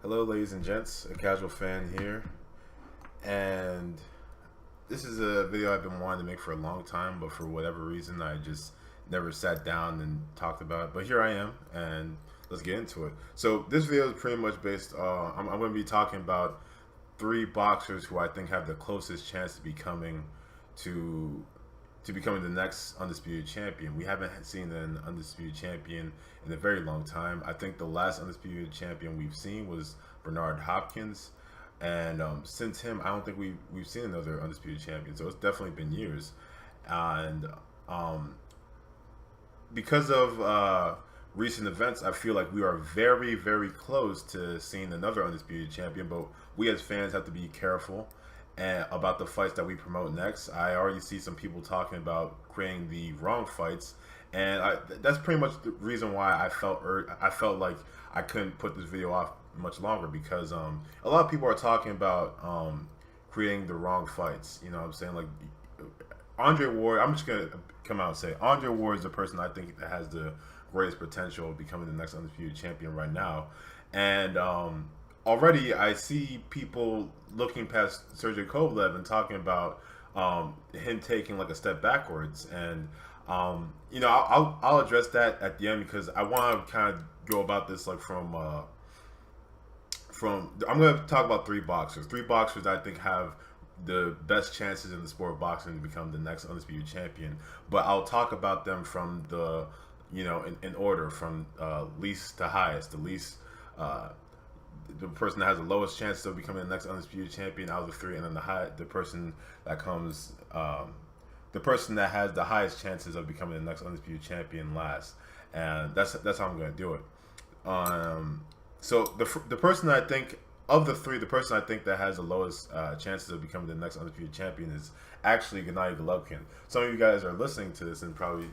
Hello, ladies and gents. A casual fan here, and this is a video I've been wanting to make for a long time, but for whatever reason, I just never sat down and talked about it. But here I am, and let's get into it. So this video is pretty much based. I'm going to be talking about three boxers who I think have the closest chance to to becoming the next undisputed champion. We haven't seen an undisputed champion in a very long time. I think the last undisputed champion we've seen was Bernard Hopkins, and since him, I don't think we've seen another undisputed champion. So it's definitely been years, and um, because of recent events, I feel like we are very, very close to seeing another undisputed champion. But we as fans have to be careful and about the fights that we promote next. I already see some people talking about creating the wrong fights, and that's pretty much the reason why I felt like I couldn't put this video off much longer because a lot of people are talking about creating the wrong fights. You know what I'm saying? Like Andre Ward, I'm just gonna come out and say Andre Ward is the person I think that has the greatest potential of becoming the next undisputed champion right now, and already I see people looking past Sergey Kovalev and talking about him taking like a step backwards, and I'll address that at the end because I want to kind of go about this like from I'm going to talk about three boxers that I think have the best chances in the sport of boxing to become the next undisputed champion. But I'll talk about them from the in order from least to highest. Uh, the person that has the lowest chance of becoming the next undisputed champion out of the three, and then the person that has the highest chances of becoming the next undisputed champion last, and that's how I'm going to do it. So the person I think of the three, the person I think that has the lowest chances of becoming the next undisputed champion is actually Gennady Golovkin. Some of you guys are listening to this and probably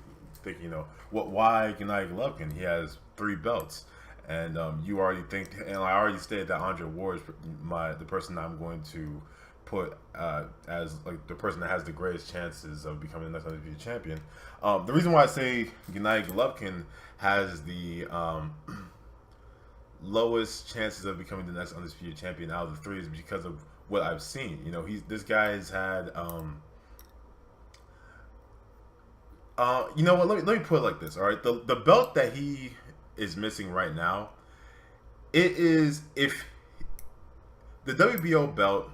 thinking, why Gennady Golovkin? He has three belts. And you already think, and I already stated that Andre Ward is the person I'm going to put as like the person that has the greatest chances of becoming the next undisputed champion. The reason why I say Gennady Golovkin has the lowest chances of becoming the next undisputed champion out of the three is because of what I've seen. This guy's had. You know what? Let me put it like this. All right, the belt that he is missing right now, it is if the WBO belt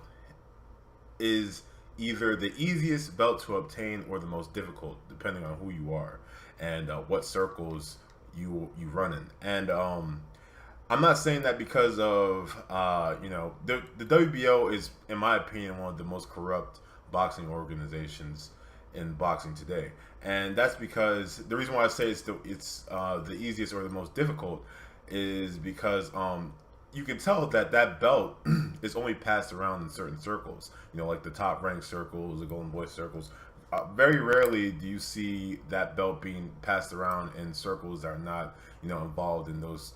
is either the easiest belt to obtain or the most difficult, depending on who you are and what circles you run in. And I'm not saying that because of the WBO is, in my opinion, one of the most corrupt boxing organizations in boxing today, and that's because the reason why I say it's the easiest or the most difficult is because you can tell that belt is only passed around in certain circles, like the top ranked circles, the golden boy circles. Very rarely do you see that belt being passed around in circles that are not involved in those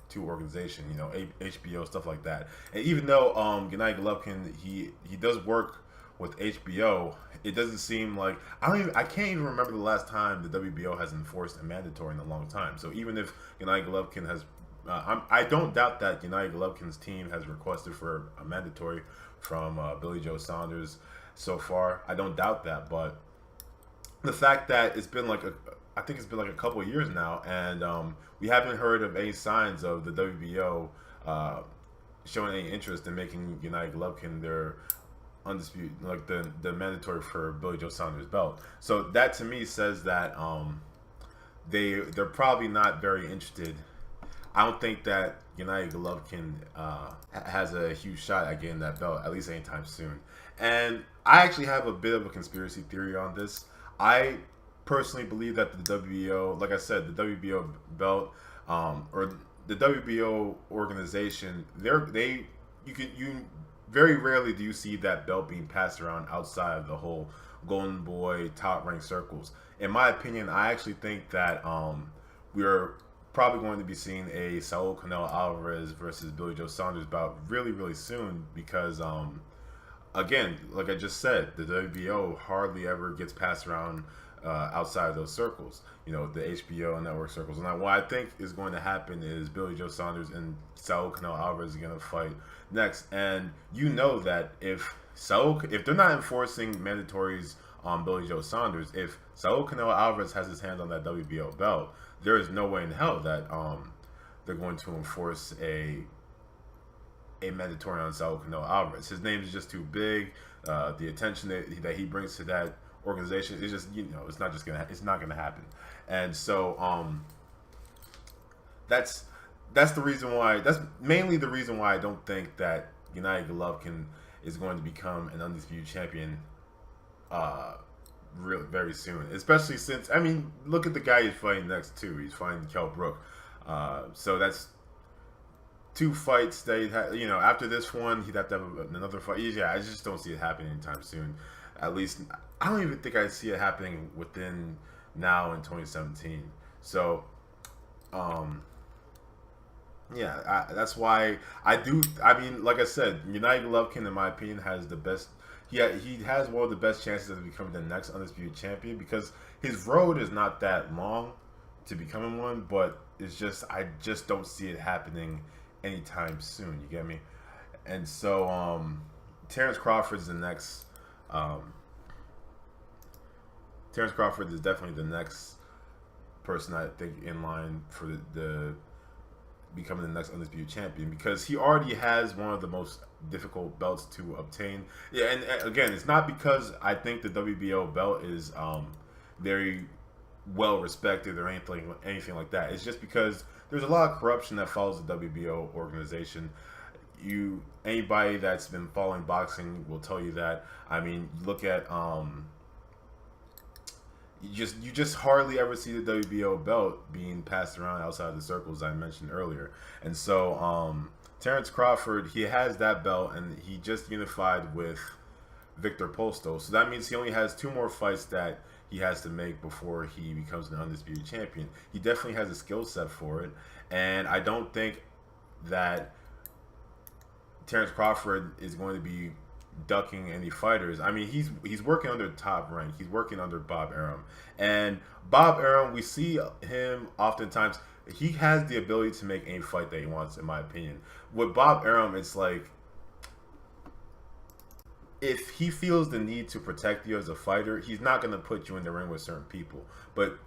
two organizations, HBO, stuff like that. And even though Gennady Golovkin, he does work with HBO, it doesn't seem like I can't even remember the last time the WBO has enforced a mandatory in a long time. So even if Gennady Golovkin has, I don't doubt that Gennady Golovkin's team has requested for a mandatory from Billy Joe Saunders so far. I don't doubt that, but the fact that I think it's been like a couple of years now, and we haven't heard of any signs of the WBO showing any interest in making Gennady Golovkin their undisputed, like the mandatory for Billy Joe Saunders belt. So that to me says that they're probably not very interested. I don't think that Gennady Golovkin has a huge shot at getting that belt, at least anytime soon. And I actually have a bit of a conspiracy theory on this. I personally believe that the WBO, like I said, the WBO belt or the WBO organization, you very rarely do you see that belt being passed around outside of the whole golden boy top ranked circles. In my opinion, I actually think that we're probably going to be seeing a Saul Canelo Alvarez versus Billy Joe Saunders bout really, really soon because again, like I just said, the WBO hardly ever gets passed around outside of those circles, the HBO network circles. And what I think is going to happen is Billy Joe Saunders and Saul Canelo Alvarez are going to fight next. And that if they're not enforcing mandatories on Billy Joe Saunders, if Saul Canelo Alvarez has his hand on that WBO belt, there is no way in hell that they're going to enforce a mandatory on Saul Canelo Alvarez. His name is just too big. The attention that he brings to that organization is just it's not gonna happen. And so that's the reason why. That's mainly the reason why I don't think that Gennady Golovkin is going to become an undisputed champion really very soon. Especially since, look at the guy he's fighting next too. He's fighting Kell Brook. So that's 2 fights that after this one he'd have to have another fight. Yeah, I just don't see it happening anytime soon. At least I don't even think I see it happening within now in 2017. So that's why I do. Like I said, Gennady Golovkin, in my opinion, has the best. He has one of the best chances of becoming the next undisputed champion, because his road is not that long to becoming one, but it's just I just don't see it happening anytime soon. You get me? And so Terrence Crawford is the next. Terrence Crawford is definitely the next person I think in line for the becoming the next undisputed champion, because he already has one of the most difficult belts to obtain. Yeah, and again, it's not because I think the WBO belt is very well respected or anything like that. It's just because there's a lot of corruption that follows the WBO organization. Anybody that's been following boxing will tell you that. You look at you just hardly ever see the WBO belt being passed around outside the circles I mentioned earlier. And so Terrence Crawford, he has that belt, and he just unified with Victor Postol. So that means he only has 2 more fights that he has to make before he becomes an undisputed champion. He definitely has a skill set for it, and I don't think that Terrence Crawford is going to be ducking any fighters. He's working under Top Rank. He's working under Bob Arum. And Bob Arum, we see him oftentimes, he has the ability to make any fight that he wants, in my opinion. With Bob Arum, it's like, if he feels the need to protect you as a fighter, he's not going to put you in the ring with certain people. But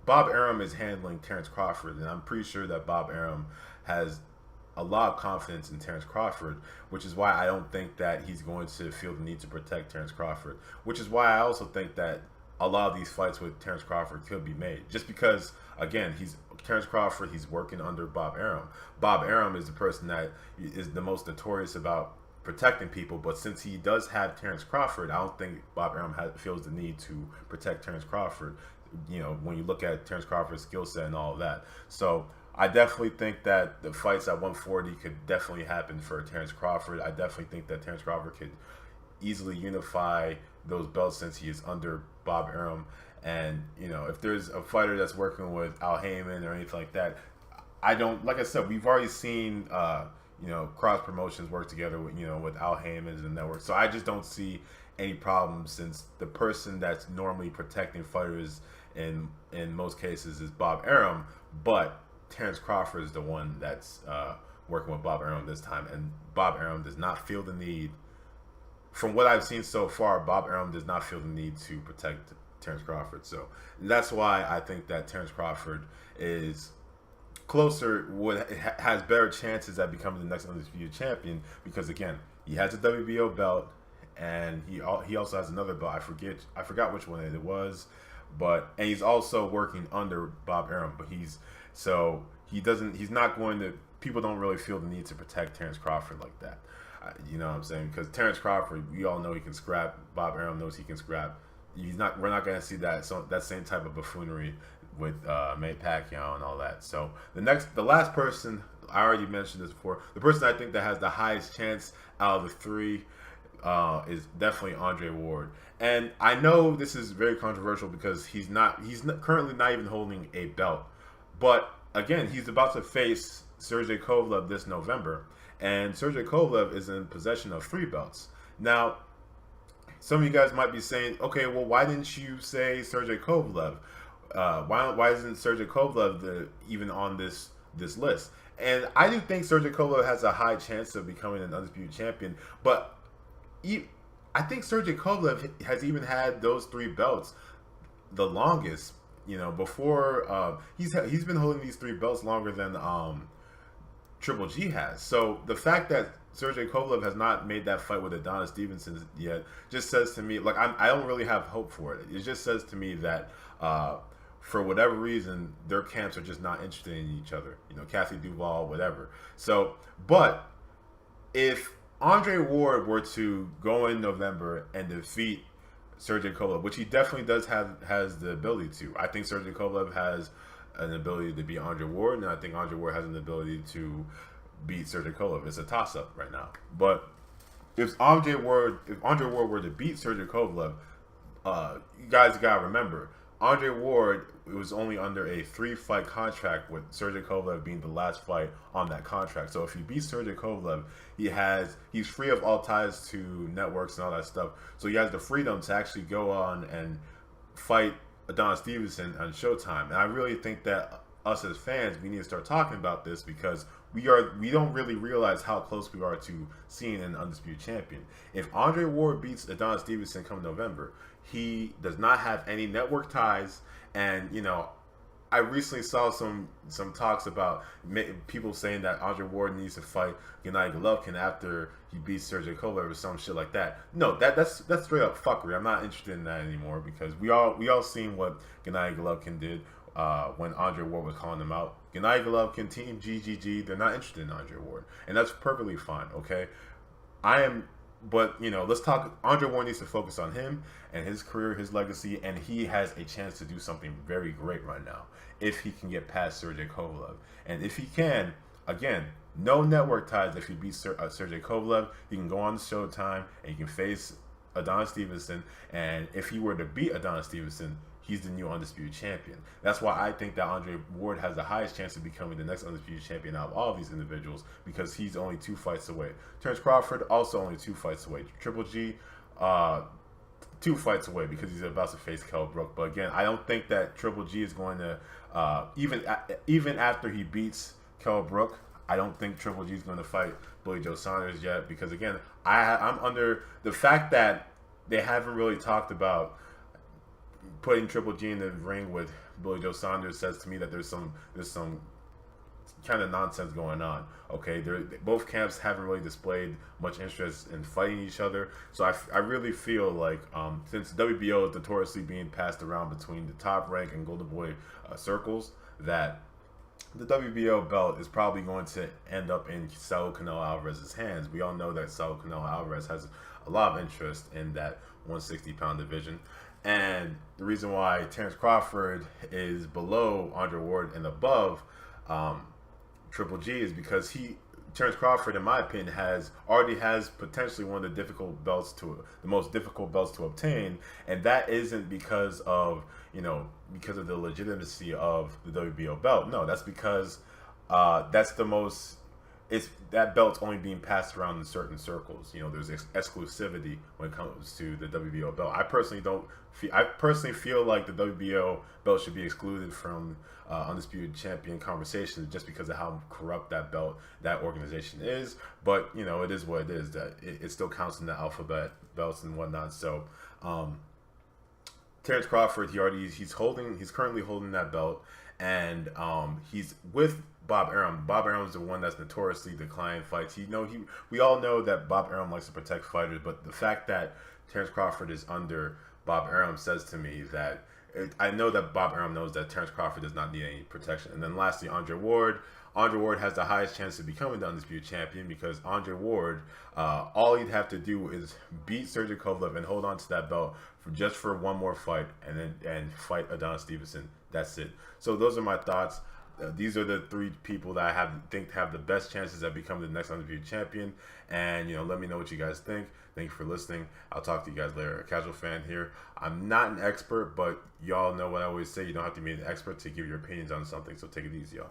Bob Arum is handling Terrence Crawford, and I'm pretty sure that Bob Arum has a lot of confidence in Terrence Crawford, which is why I don't think that he's going to feel the need to protect Terrence Crawford, which is why I also think that a lot of these fights with Terrence Crawford could be made, just because, again, Terrence Crawford, he's working under Bob Arum. Bob Arum is the person that is the most notorious about protecting people, but since he does have Terrence Crawford, I don't think Bob Arum feels the need to protect Terrence Crawford, when you look at Terrence Crawford's skill set and all of that. So I definitely think that the fights at 140 could definitely happen for Terrence Crawford. I definitely think that Terrence Crawford could easily unify those belts since he is under Bob Arum. And, if there's a fighter that's working with Al Heyman or anything like that, like I said, we've already seen, cross promotions work together with, with Al Heyman and the network. So I just don't see any problem, since the person that's normally protecting fighters in most cases is Bob Arum, but Terrence Crawford is the one that's working with Bob Arum this time, and Bob Arum does not feel the need. From what I've seen so far, Bob Arum does not feel the need to protect Terrence Crawford. So that's why I think that Terrence Crawford is closer, has better chances at becoming the next undisputed champion, because again, he has a WBO belt, and he also has another belt. I forgot which one it was, and he's also working under Bob Arum, but he's not going to. People don't really feel the need to protect Terrence Crawford like that. You know what I'm saying? Because Terrence Crawford, we all know he can scrap. Bob Arum knows he can scrap. We're not going to see that same type of buffoonery with Manny Pacquiao and all that. So the last person, I already mentioned this before, the person I think that has the highest chance out of the 3 is definitely Andre Ward. And I know this is very controversial because he's currently not even holding a belt. But again, he's about to face Sergey Kovalev this November, and Sergey Kovalev is in possession of 3 belts. Now, some of you guys might be saying, okay, well, why didn't you say Sergey Kovalev? Why isn't Sergey Kovalev even on this list? And I do think Sergey Kovalev has a high chance of becoming an undisputed champion, but I think Sergey Kovalev has even had those three belts the longest. You know, before he's been holding these three belts longer than Triple G has. So the fact that Sergey Kovalev has not made that fight with Adonis Stevenson yet just says to me, like, I don't really have hope for it. It just says to me that for whatever reason, their camps are just not interested in each other. You know, Kathy Duval, whatever. So, but if Andre Ward were to go in November and defeat Sergey Kovalev, which he definitely has the ability to. I think Sergey Kovalev has an ability to beat Andre Ward, and I think Andre Ward has an ability to beat Sergey Kovalev. It's a toss-up right now. But if Andre Ward were to beat Sergey Kovalev, you guys gotta remember, Andre Ward was only under a 3-fight contract, with Sergey Kovalev being the last fight on that contract. So if he beats Sergey Kovalev, he's free of all ties to networks and all that stuff. So he has the freedom to actually go on and fight Adonis Stevenson on Showtime. And I really think that us as fans, we need to start talking about this, because we don't really realize how close we are to seeing an undisputed champion. If Andre Ward beats Adonis Stevenson come November, he does not have any network ties. And you know, I recently saw some talks about people saying that Andre Ward needs to fight Gennady Golovkin after he beats Sergey Kovalev or some shit like that. No, that's straight up fuckery. I'm not interested in that anymore, because we all seen what Gennady Golovkin did when Andre Ward was calling him out. Gennady Golovkin, Team GGG, they're not interested in Andre Ward, and that's perfectly fine. Okay, but you know, let's talk. Andre Ward needs to focus on him and his career, his legacy, and he has a chance to do something very great right now if he can get past Sergey Kovalev. And if he can, again, no network ties. If he beats Sergey Kovalev, he can go on to Showtime and he can face Adonis Stevenson. And if he were to beat Adonis Stevenson, he's the new undisputed champion. That's why I think that Andre Ward has the highest chance of becoming the next undisputed champion out of all of these individuals, because he's only 2 fights away. Terrence Crawford also only 2 fights away. Triple G, 2 fights away, because he's about to face Kell Brook. But again, I don't think that Triple G is going to even after he beats Kell Brook, I don't think Triple G is going to fight Billy Joe Saunders yet, because again, I'm under the fact that they haven't really talked about putting Triple G in the ring with Billy Joe Saunders. Says to me that there's some kind of nonsense going on. Okay, both camps haven't really displayed much interest in fighting each other. So I really feel like since WBO is notoriously being passed around between the top rank and Golden Boy circles, that the WBO belt is probably going to end up in Saul Canelo Alvarez's hands. We all know that Saul Canelo Alvarez has a lot of interest in that 160-pound division. And the reason why Terrence Crawford is below Andre Ward and above Triple G is because Terrence Crawford, in my opinion, already has potentially one of the most difficult belts to obtain, and that isn't because of the legitimacy of the WBO belt. No, that's because that belt's only being passed around in certain circles. You know, there's exclusivity when it comes to the WBO belt. I personally feel like the WBO belt should be excluded from undisputed champion conversations, just because of how corrupt that organization is. But you know, it is what it is. That it still counts in the alphabet belts and whatnot. So Terrence Crawford, he's currently holding that belt, and he's with Bob Arum. Bob Arum's the one that's notoriously declined fights. We all know that Bob Arum likes to protect fighters, but the fact that Terrence Crawford is under Bob Arum says to me that I know that Bob Arum knows that Terrence Crawford does not need any protection. And then lastly, Andre Ward. Andre Ward has the highest chance of becoming the undisputed champion, because Andre Ward, all he'd have to do is beat Sergey Kovalev and hold on to that belt for one more fight, and fight Adonis Stevenson. That's it. So those are my thoughts. These are the 3 people that I think have the best chances at becoming the next undisputed champion. And let me know what you guys think. Thank you for listening. I'll talk to you guys later. A casual fan here. I'm not an expert, but y'all know what I always say. You don't have to be an expert to give your opinions on something. So take it easy, y'all.